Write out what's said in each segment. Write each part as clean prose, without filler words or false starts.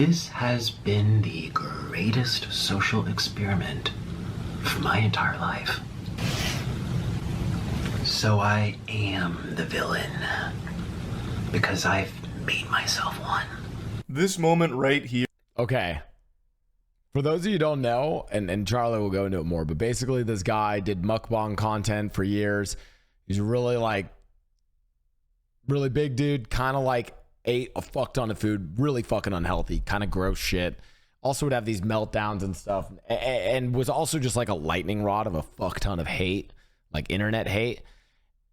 This has been the greatest social experiment for my entire life. So I am the villain because I've made myself one. This moment right here. Okay. For those of you who don't know, and Charlie will go into it more, but basically this guy did mukbang content for years. He's really big dude, kind of like ate a fuck ton of food, really fucking unhealthy, kind of gross shit. Also would have these meltdowns and stuff, and was also just like a lightning rod of a fuck ton of hate, like internet hate.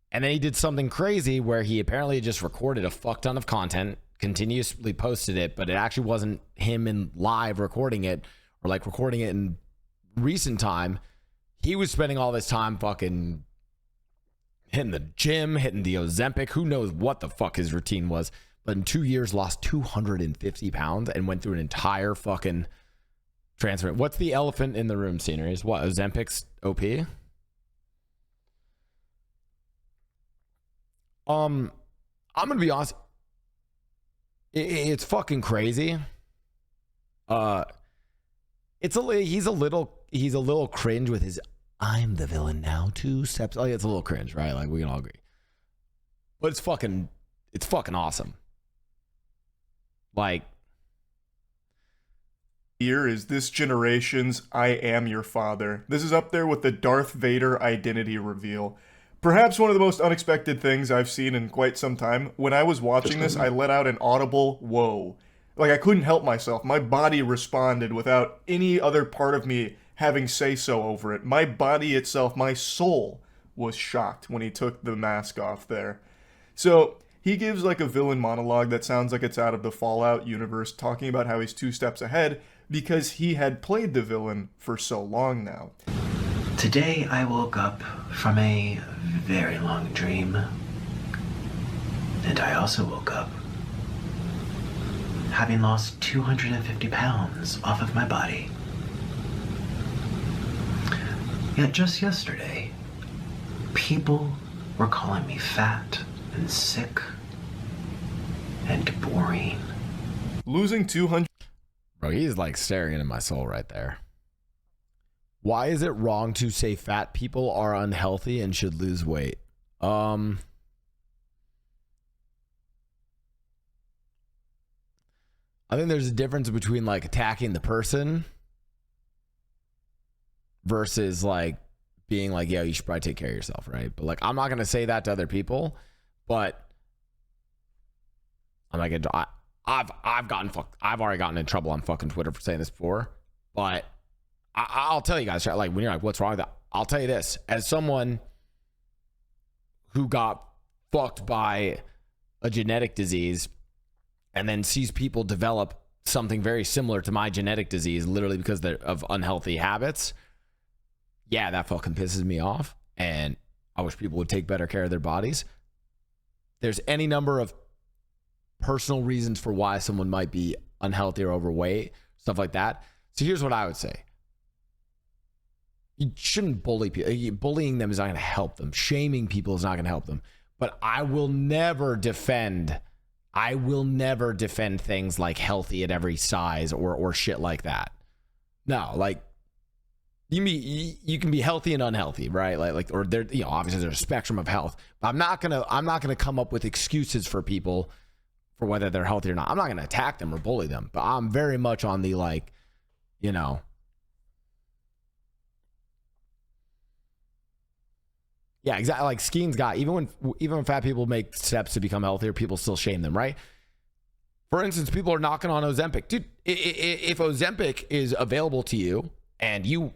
And then he did something crazy where he apparently just recorded a fuck ton of content, continuously posted it, but it actually wasn't him in live recording it or like recording it in recent time. He was spending all this time fucking hitting the gym, hitting the Ozempic. Who knows what the fuck his routine was, but in 2 years lost 250 pounds and went through an entire fucking transfer. What's the elephant in the room scenery? Is what, Ozempic's OP? I'm gonna be honest. It's fucking crazy. He's a little cringe with his "I'm the villain now" 2 steps. Like, it's a little cringe, right? Like, we can all agree. But it's fucking awesome. Like, Here is this generation's I Am Your Father. This is up there with the Darth Vader identity reveal. Perhaps one of the most unexpected things I've seen in quite some time. When I was watching this, I let out an audible whoa. Like, I couldn't help myself. My body responded without any other part of me having say-so over it. My body itself, my soul, was shocked when he took the mask off there. So he gives like a villain monologue that sounds like it's out of the Fallout universe, talking about how he's 2 steps ahead because he had played the villain for so long now. Today I woke up from a very long dream. And I also woke up having lost 250 pounds off of my body. Yet just yesterday, people were calling me fat and sick and boring. Losing 200... bro, he's like staring into my soul right there. Why is it wrong to say fat people are unhealthy and should lose weight? I think there's a difference between like attacking the person versus like being like, yeah, you should probably take care of yourself, right? But like, I'm not gonna say that to other people, but I'm like, I've already gotten in trouble on fucking Twitter for saying this before, but I'll tell you guys, like, when you're like, what's wrong with that? I'll tell you this, as someone who got fucked by a genetic disease and then sees people develop something very similar to my genetic disease, literally because of unhealthy habits. Yeah, that fucking pisses me off. And I wish people would take better care of their bodies. There's any number of personal reasons for why someone might be unhealthy or overweight, stuff like that. So here's what I would say. You shouldn't bully people. Bullying them is not going to help them. Shaming people is not going to help them. But I will never defend things like healthy at every size or shit like that. No, like you can be healthy and unhealthy, right? Like or there, you know, obviously there's a spectrum of health. But I'm not gonna come up with excuses for people for whether they're healthy or not. I'm not gonna attack them or bully them. But I'm very much on the like, you know. Yeah, exactly. Like Skeen's got, even when fat people make steps to become healthier, people still shame them, right? For instance, people are knocking on Ozempic. Dude, if Ozempic is available to you and you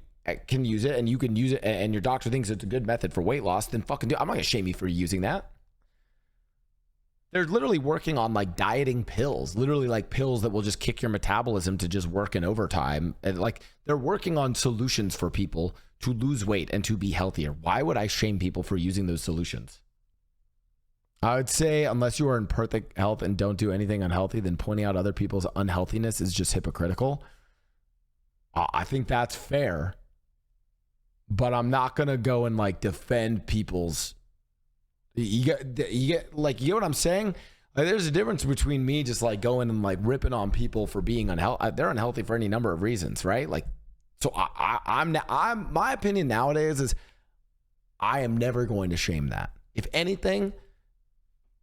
can use it and you can use it and your doctor thinks it's a good method for weight loss, then fucking do it. I'm not gonna shame you for using that. They're literally working on like dieting pills, literally like pills that will just kick your metabolism to just work in overtime. And like they're working on solutions for people to lose weight and to be healthier. Why would I shame people for using those solutions? I would say unless you are in perfect health and don't do anything unhealthy, then pointing out other people's unhealthiness is just hypocritical. I think that's fair, but I'm not going to go and like defend people's, you get what I'm saying? Like, there's a difference between me just like going and like ripping on people for being unhealthy. They're unhealthy for any number of reasons, right? Like, so I'm my opinion nowadays is I am never going to shame that. If anything,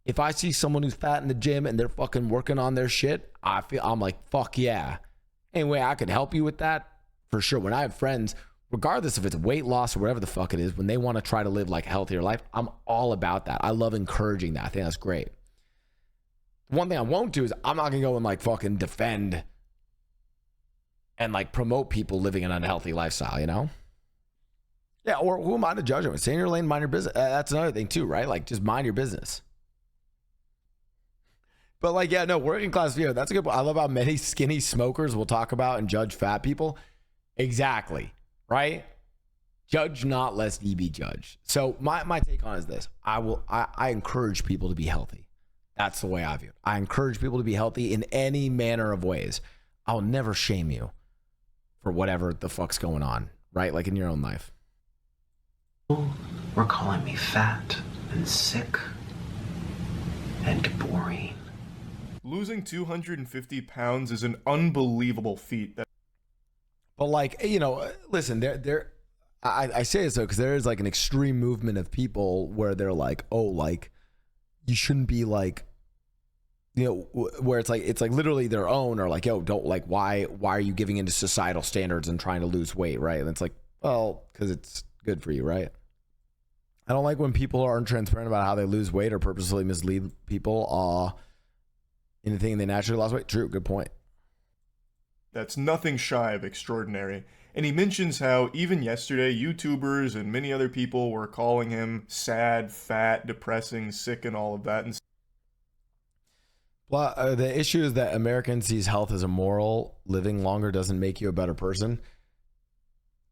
if I see someone who's fat in the gym and they're fucking working on their shit, I'm like, fuck yeah. Anyway, I could help you with that for sure. When I have friends, regardless if it's weight loss or whatever the fuck it is, when they want to try to live like a healthier life, I'm all about that. I love encouraging that. I think that's great. One thing I won't do is I'm not gonna go and like fucking defend and like promote people living an unhealthy lifestyle, you know? Yeah, or who am I to judge them? Stay in your lane, mind your business. That's another thing too, right? Like, just mind your business. But like, yeah, no, working class video, that's a good point. I love how many skinny smokers will talk about and judge fat people. Exactly, right? Judge not lest ye be judged. So my take on it is this. I encourage people to be healthy. That's the way I view it. I encourage people to be healthy in any manner of ways. I'll never shame you for whatever the fuck's going on, right? Like in your own life. Were calling me fat and sick and boring. Losing 250 pounds is an unbelievable feat. But like, you know, listen, I say this though, because there is like an extreme movement of people where they're like, oh, like you shouldn't be like, you know, where it's like literally their own, or like, yo, don't like, why are you giving into societal standards and trying to lose weight, right? And it's like, well, because it's good for you, right? I don't like when people aren't transparent about how they lose weight or purposely mislead people into thinking they naturally lost weight. True, good point. That's nothing shy of extraordinary. And he mentions how even yesterday, YouTubers and many other people were calling him sad, fat, depressing, sick, and all of that. And well, the issue is that Americans sees health as immoral. Living longer doesn't make you a better person.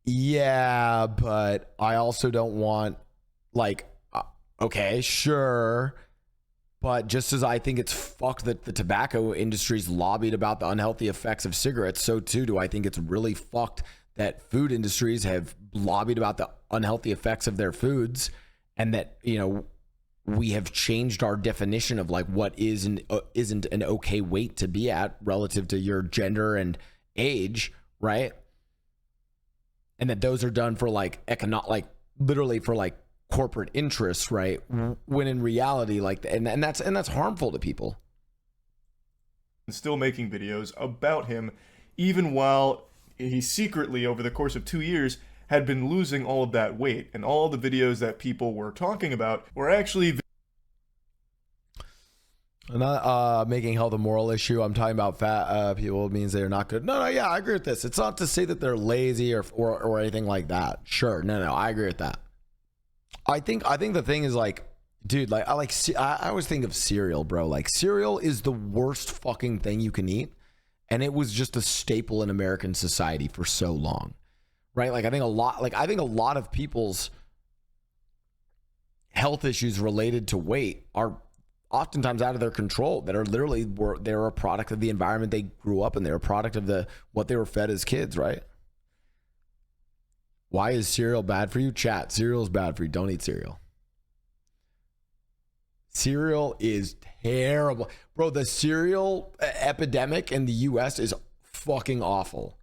Yeah, but I also don't want, like, okay, sure. But just as I think it's fucked that the tobacco industry's lobbied about the unhealthy effects of cigarettes, so too do I think it's really fucked that food industries have lobbied about the unhealthy effects of their foods, and that, you know, we have changed our definition of like what is and isn't an okay weight to be at relative to your gender and age, right? And that those are done for like literally for like corporate interests, right? When in reality, like, and that's harmful to people. Still making videos about him, even while he secretly, over the course of 2 years, had been losing all of that weight. And all the videos that people were talking about were actually... I'm not making health a moral issue. I'm talking about fat people means they're not good. No, yeah, I agree with this. It's not to say that they're lazy or anything like that. Sure, no, I agree with that. I think the thing is like, dude, like I always think of cereal, bro. Like cereal is the worst fucking thing you can eat, and it was just a staple in American society for so long, right? Like I think a lot of people's health issues related to weight are oftentimes out of their control, that are literally they're a product of the environment they grew up in. They're a product of what they were fed as kids, right? Why is cereal bad for you? Chat, cereal is bad for you. Don't eat cereal. Cereal is terrible. Bro, the cereal epidemic in the US is fucking awful.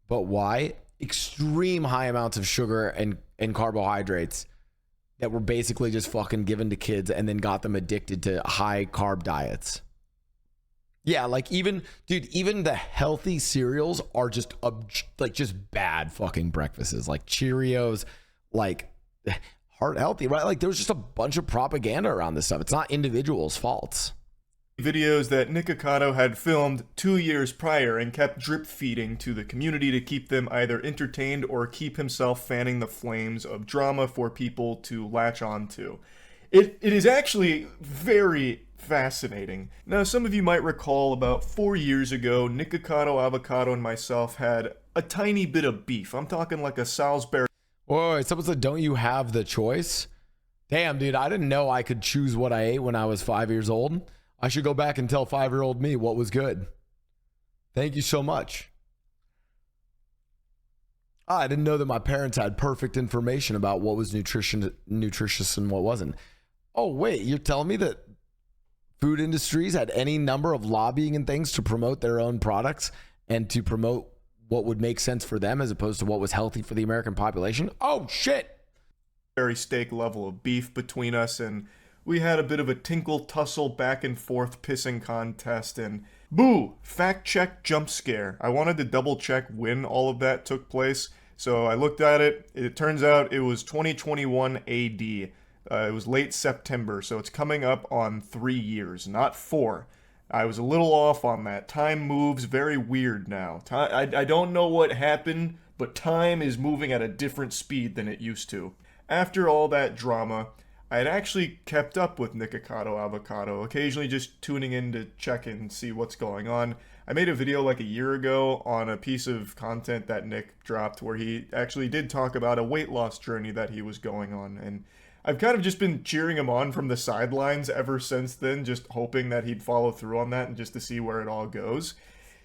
But why? Extreme high amounts of sugar and carbohydrates that were basically just fucking given to kids and then got them addicted to high carb diets. Yeah, like even the healthy cereals are just bad fucking breakfasts, like Cheerios, like heart healthy, right? Like there's just a bunch of propaganda around this stuff. It's not individuals' faults. Videos that Nikocado had filmed 2 years prior and kept drip feeding to the community to keep them either entertained or keep himself fanning the flames of drama for people to latch on to. It is actually very fascinating. Now, some of you might recall about 4 years ago, Nikocado Avocado and myself had a tiny bit of beef. I'm talking like a Salisbury. Whoa, someone said, don't you have the choice? Damn, dude, I didn't know I could choose what I ate when I was 5 years old. I should go back and tell 5-year-old me what was good. Thank you so much. I didn't know that my parents had perfect information about what was nutritious and what wasn't. Oh, wait, you're telling me that food industries had any number of lobbying and things to promote their own products and to promote what would make sense for them as opposed to what was healthy for the American population. Oh, shit. Very steak level of beef between us, and we had a bit of a tinkle tussle back and forth pissing contest, and boo, fact check jump scare. I wanted to double check when all of that took place, so I looked at it. It turns out it was 2021 AD. It was late September, so it's coming up on 3 years, not 4. I was a little off on that. Time moves very weird now. I don't know what happened, but time is moving at a different speed than it used to. After all that drama, I had actually kept up with Nikocado Avocado, occasionally just tuning in to check and see what's going on. I made a video like a year ago on a piece of content that Nick dropped where he actually did talk about a weight loss journey that he was going on, and I've kind of just been cheering him on from the sidelines ever since then, just hoping that he'd follow through on that and just to see where it all goes.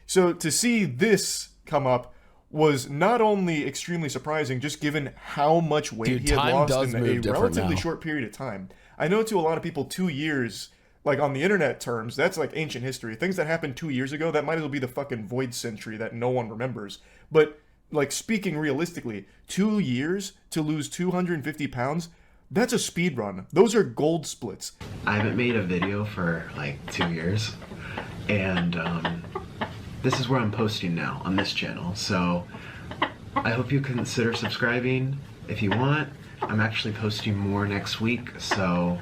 So to see this come up was not only extremely surprising, just given how much weight he had lost in a relatively short period of time. I know to a lot of people 2 years, like on the internet terms, that's like ancient history. Things that happened 2 years ago, that might as well be the fucking void century that no one remembers. But like speaking realistically, 2 years to lose 250 pounds, that's a speed run. Those are gold splits. I haven't made a video for like 2 years, and this is where I'm posting now on this channel, so I hope you consider subscribing if you want. I'm actually posting more next week, so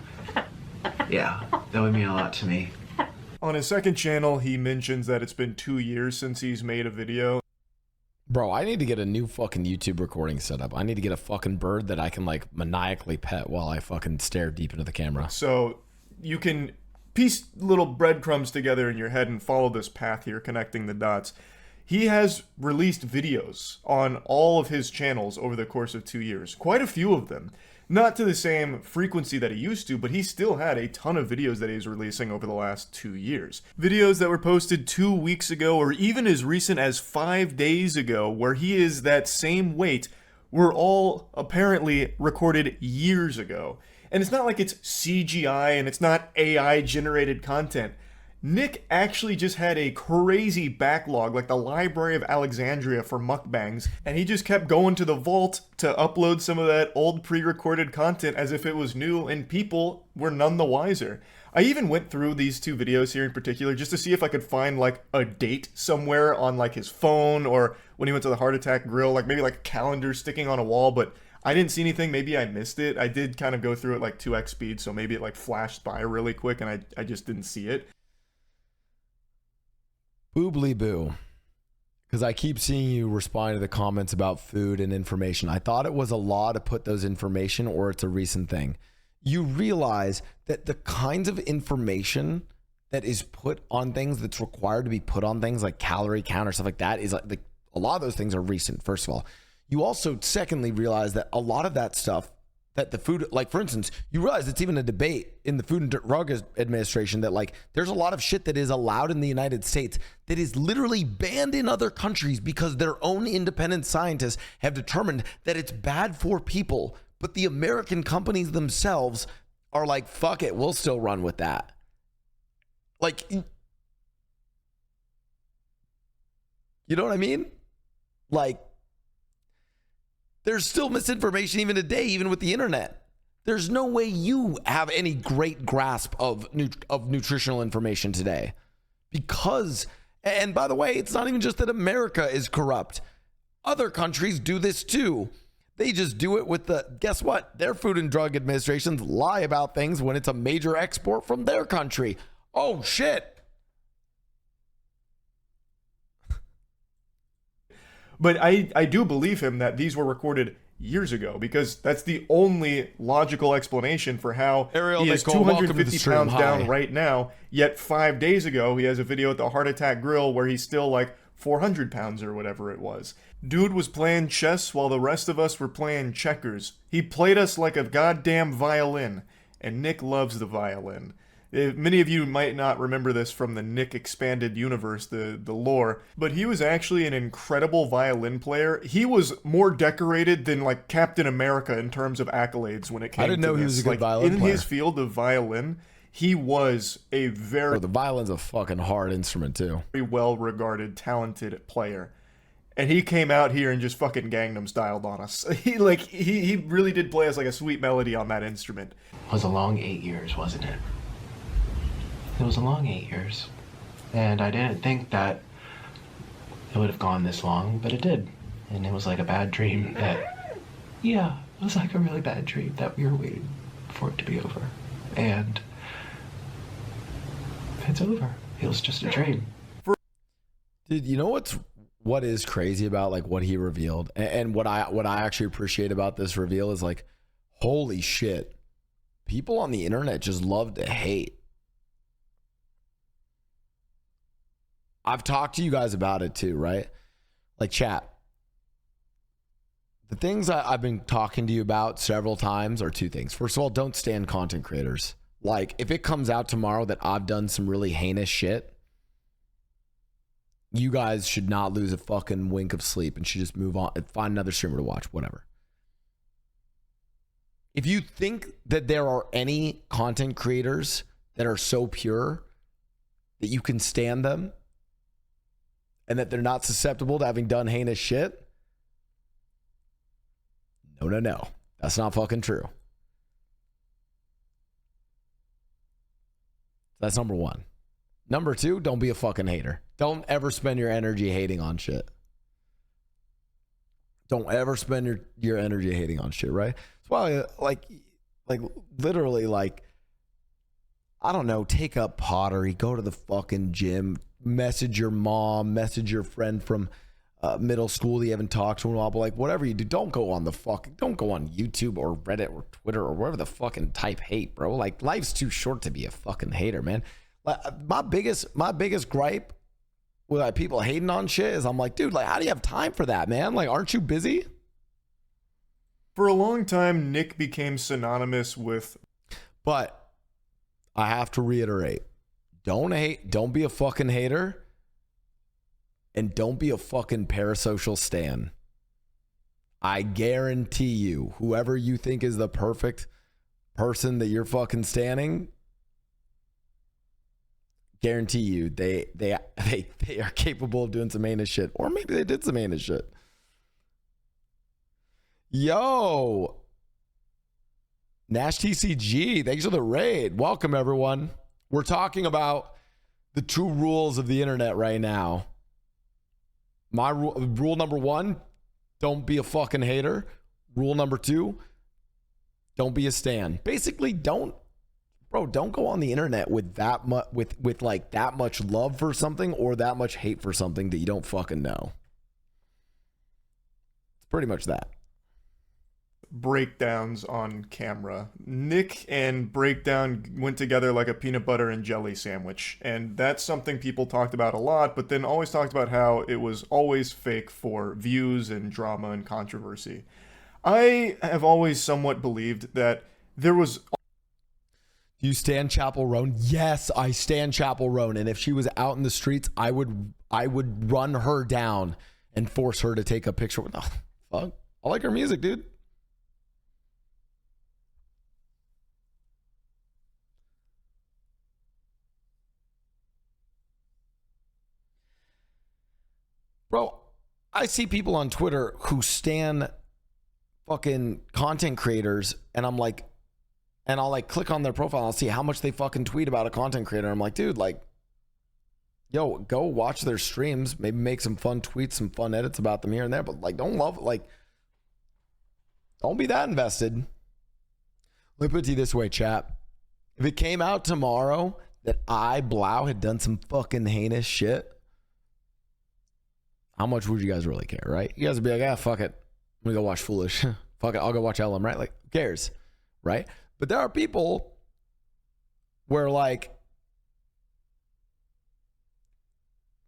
yeah, that would mean a lot to me. On his second channel, he mentions that it's been 2 years since he's made a video. Bro, I need to get a new fucking YouTube recording setup. I need to get a fucking bird that I can like maniacally pet while I fucking stare deep into the camera. So you can piece little breadcrumbs together in your head and follow this path here, connecting the dots. He has released videos on all of his channels over the course of 2 years. Quite a few of them. Not to the same frequency that he used to, but he still had a ton of videos that he's releasing over the last 2 years. Videos that were posted 2 weeks ago, or even as recent as 5 days ago, where he is that same weight, were all apparently recorded years ago. And it's not like it's CGI and it's not AI generated content. Nick actually just had a crazy backlog, like the Library of Alexandria for mukbangs, and he just kept going to the vault to upload some of that old pre-recorded content as if it was new, and people were none the wiser. I even went through these 2 videos here in particular just to see if I could find like a date somewhere on like his phone, or when he went to the Heart Attack Grill, like maybe like a calendar sticking on a wall, but I didn't see anything. Maybe I missed it. I did kind of go through it like 2x speed, so maybe it like flashed by really quick and I just didn't see it. Boobly boo. Because I keep seeing you respond to the comments about food and information. I thought it was a law to put those information, or it's a recent thing. You realize that the kinds of information that is put on things, that's required to be put on things like calorie count or stuff like that, is like a lot of those things are recent, first of all. You also, secondly, realize that a lot of that stuff, that the food, like for instance, you realize it's even a debate in the Food and Drug Administration that like there's a lot of shit that is allowed in the United States that is literally banned in other countries because their own independent scientists have determined that it's bad for people, but the American companies themselves are like, fuck it, we'll still run with that. Like, you know what I mean? Like, there's still misinformation even today, even with the internet. There's no way you have any great grasp of nutritional information today. Because, and by the way, it's not even just that America is corrupt. Other countries do this too. They just do it with guess what? Their Food and Drug Administrations lie about things when it's a major export from their country. Oh, shit. But I do believe him that these were recorded years ago, because that's the only logical explanation for how Ariel, he is 250 pounds down right now, yet 5 days ago he has a video at the Heart Attack Grill where he's still like 400 pounds or whatever it was. Dude was playing chess while the rest of us were playing checkers. He played us like a goddamn violin, and Nick loves the violin. Many of you might not remember this from the Nick Expanded Universe, the lore, but he was actually an incredible violin player. He was more decorated than like Captain America in terms of accolades when it came to this. I didn't know he was a good violin player. In his field of violin, he was a very The violin's a fucking hard instrument too. well-regarded, talented player. And he came out here and just fucking Gangnam styled on us. He really did play us like a sweet melody on that instrument. It was a long 8 years, wasn't it? It was a long 8 years. And I didn't think that it would have gone this long, but it did. And it was like a bad dream that, yeah, it was like a really bad dream that we were waiting for it to be over. And it's over. It was just a dream. Dude, you know what is crazy about like what he revealed, and what I actually appreciate about this reveal is like, holy shit, people on the internet just love to hate. I've talked to you guys about it too, right? Like, chat. The things I've been talking to you about several times are two things. First of all, don't stand content creators. Like, if it comes out tomorrow that I've done some really heinous shit, you guys should not lose a fucking wink of sleep and should just move on and find another streamer to watch, whatever. If you think that there are any content creators that are so pure that you can stand them and that they're not susceptible to having done heinous shit, no. That's not fucking true. That's number one. Number two, don't be a fucking hater. Don't ever spend your energy hating on shit. Don't ever spend your energy hating on shit, right? That's why, like literally, like, I don't know, take up pottery, go to the fucking gym, message your mom, message your friend from middle school that you haven't talked to in a while, but like, whatever you do, don't go on YouTube or Reddit or Twitter or wherever the fucking type hate, bro. Like, life's too short to be a fucking hater, man. Like, my biggest gripe with like people hating on shit is I'm like, dude, like, how do you have time for that, man? Like, aren't you busy? For a long time, Nick became synonymous with... But I have to reiterate, don't hate, don't be a fucking hater, and don't be a fucking parasocial stan. I guarantee you, whoever you think is the perfect person that you're fucking standing, guarantee you they are capable of doing some heinous shit, or maybe they did some heinous shit. Yo, Nash TCG, thanks for the raid. Welcome, everyone. We're talking about the two rules of the internet right now. My rule number one, don't be a fucking hater. Rule number two, don't be a stan. Basically, don't go on the internet with that much with like that much love for something or that much hate for something that you don't fucking know. It's pretty much that. Breakdowns on camera. Nick and Breakdown went together like a peanut butter and jelly sandwich, and that's something people talked about a lot, but then always talked about how it was always fake for views and drama and controversy. I have always somewhat believed that there was... You stand Chapel Roan? Yes, I stand Chapel Roan, and if she was out in the streets, I would run her down and force her to take a picture with... Oh, fuck. I like her music, dude. Bro, I see people on Twitter who stan fucking content creators, and I'm like, and I'll like click on their profile and I'll see how much they fucking tweet about a content creator. I'm like, dude, like, yo, go watch their streams, maybe make some fun tweets, some fun edits about them here and there, but like, don't be that invested. Let me put it to you this way, chat. If it came out tomorrow that Blau, had done some fucking heinous shit, how much would you guys really care, right? You guys would be like, ah, fuck it. I'm gonna go watch Foolish. Fuck it, I'll go watch LM, right? Like, who cares, right? But there are people where, like,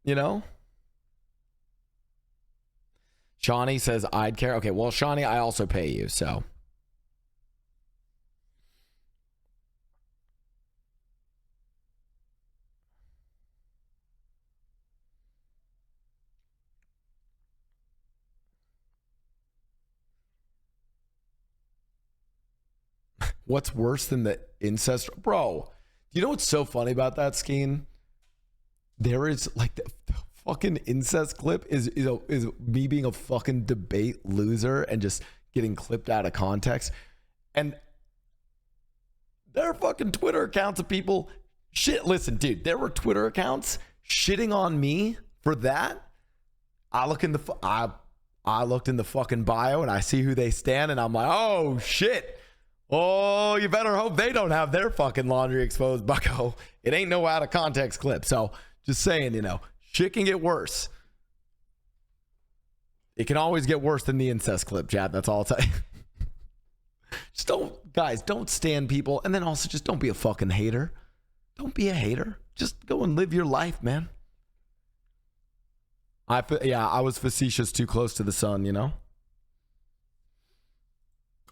you know? Shawnee says, I'd care. Okay, well, Shawnee, I also pay you, so. What's worse than the incest? Bro, You know what's so funny about that, Skeen? There is like the fucking incest clip is me being a fucking debate loser and just getting clipped out of context. And there are fucking Twitter accounts of people listen, dude, there were Twitter accounts shitting on me for that. I looked in the fucking bio and I see who they stand and I'm like, oh shit. Oh, you better hope they don't have their fucking laundry exposed, bucko. It ain't no out of context clip. So just saying, you know, shit can get worse. It can always get worse than the incest clip, Chad. That's all I'll tell you. Just don't stand people. And then also just don't be a fucking hater. Don't be a hater. Just go and live your life, man. I was facetious, too close to the sun, you know?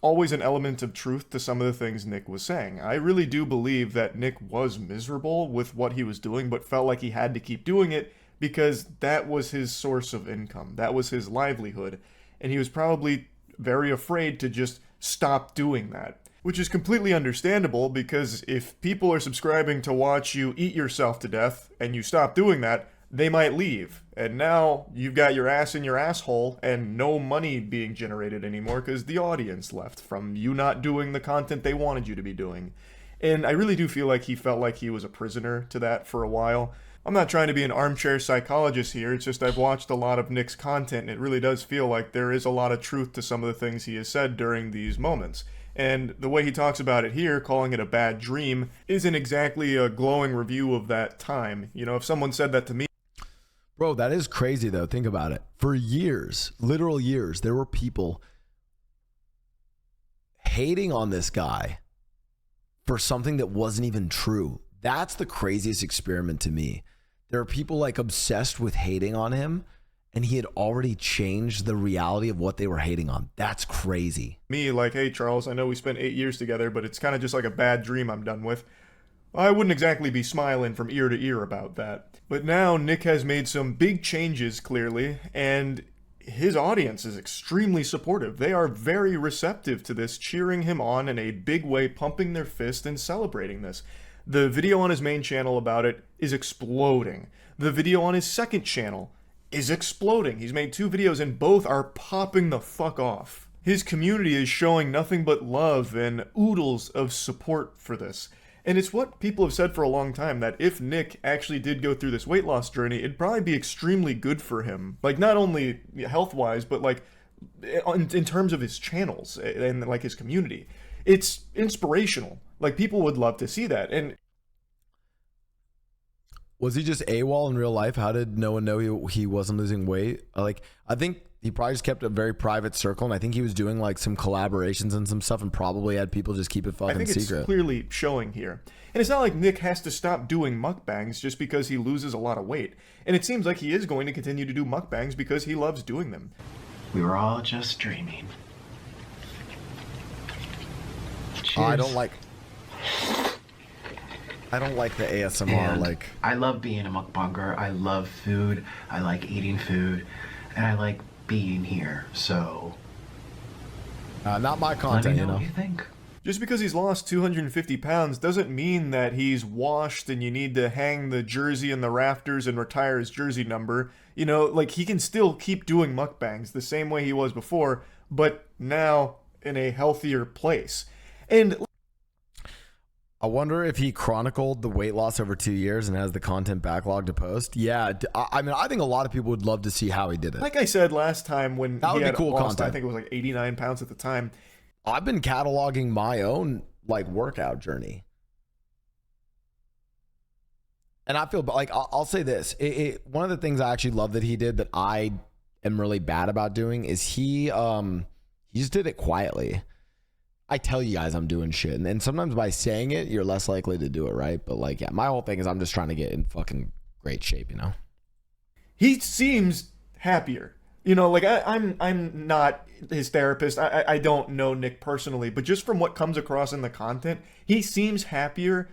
Always an element of truth to some of the things Nick was saying. I really do believe that Nick was miserable with what he was doing, but felt like he had to keep doing it because that was his source of income. That was his livelihood. And he was probably very afraid to just stop doing that. Which is completely understandable because if people are subscribing to watch you eat yourself to death and you stop doing that, they might leave. And now you've got your ass in your asshole and no money being generated anymore because the audience left from you not doing the content they wanted you to be doing. And I really do feel like he felt like he was a prisoner to that for a while. I'm not trying to be an armchair psychologist here, it's just I've watched a lot of Nick's content and it really does feel like there is a lot of truth to some of the things he has said during these moments. And the way he talks about it here, calling it a bad dream, isn't exactly a glowing review of that time. You know, if someone said that to me... Bro, that is crazy though. Think about it. For years, literal years, there were people hating on this guy for something that wasn't even true. That's the craziest experiment to me. There are people like obsessed with hating on him, and he had already changed the reality of what they were hating on. That's crazy. Me, like, hey, Charles, I know we spent 8 years together, but it's kind of just like a bad dream I'm done with. I wouldn't exactly be smiling from ear to ear about that. But now Nick has made some big changes, clearly, and his audience is extremely supportive. They are very receptive to this, cheering him on in a big way, pumping their fist and celebrating this. The video on his main channel about it is exploding. The video on his second channel is exploding. He's made 2 videos and both are popping the fuck off. His community is showing nothing but love and oodles of support for this. And it's what people have said for a long time, that if Nick actually did go through this weight loss journey, it'd probably be extremely good for him. Like, not only health-wise, but like in terms of his channels and like his community. It's inspirational. Like, people would love to see that. And was he just AWOL in real life? How did no one know he wasn't losing weight? Like, I think he probably just kept a very private circle, and I think he was doing like some collaborations and some stuff, and probably had people just keep it fucking secret. I think it's clearly showing here. And it's not like Nick has to stop doing mukbangs just because he loses a lot of weight. And it seems like he is going to continue to do mukbangs because he loves doing them. We were all just dreaming. Cheers. I don't like the ASMR. And like, I love being a mukbanger. I love food. I like eating food, and I like being here. So, not my let me content, know you know. what you think. Just because he's lost 250 pounds doesn't mean that he's washed and you need to hang the jersey in the rafters and retire his jersey number. You know, like, he can still keep doing mukbangs the same way he was before, but now in a healthier place. And I wonder if he chronicled the weight loss over 2 years and has the content backlog to post. Yeah, I mean, I think a lot of people would love to see how he did it. like I said last time, when That would he be had cool lost, content. I think it was like 89 pounds at the time. I've been cataloging my own like workout journey, and I feel like I'll say this: one of the things I actually love that he did that I am really bad about doing is he just did it quietly. I tell you guys I'm doing shit, and sometimes by saying it, you're less likely to do it, right? But like, yeah, my whole thing is I'm just trying to get in fucking great shape, you know? He seems happier. You know, like, I'm not his therapist. I don't know Nick personally, but just from what comes across in the content, he seems happier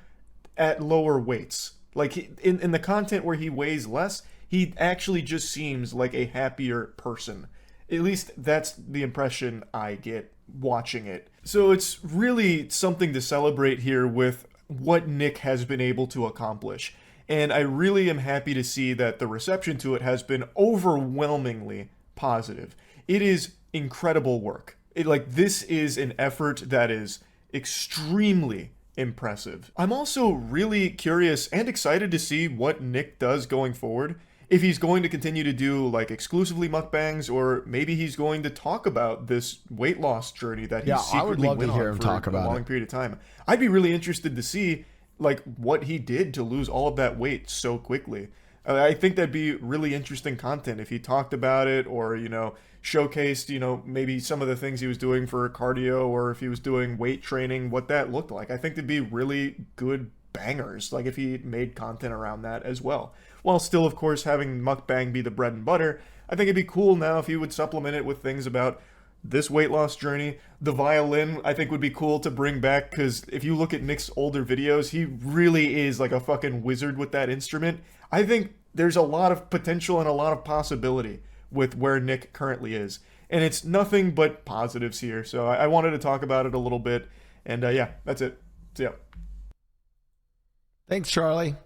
at lower weights. Like, in the content where he weighs less, he actually just seems like a happier person. At least that's the impression I get watching it. So it's really something to celebrate here with what Nick has been able to accomplish. And I really am happy to see that the reception to it has been overwhelmingly positive. It is incredible work. This is an effort that is extremely impressive. I'm also really curious and excited to see what Nick does going forward. If he's going to continue to do like exclusively mukbangs, or maybe he's going to talk about this weight loss journey that he's I would secretly love to went hear on him for talk a about long it. period of time. I'd be really interested to see like what he did to lose all of that weight so quickly. I think that'd be really interesting content if he talked about it, or showcased maybe some of the things he was doing for cardio, or if he was doing weight training, what that looked like. I think it'd be really good bangers, like if he made content around that as well, while still of course having mukbang be the bread and butter. I think it'd be cool now if he would supplement it with things about this weight loss journey. The violin, I think, would be cool to bring back, because if you look at Nick's older videos, he really is like a fucking wizard with that instrument. I think there's a lot of potential and a lot of possibility with where Nick currently is, and it's nothing but positives here. So I wanted to talk about it a little bit, and yeah, that's it. So yeah. Thanks, Charlie.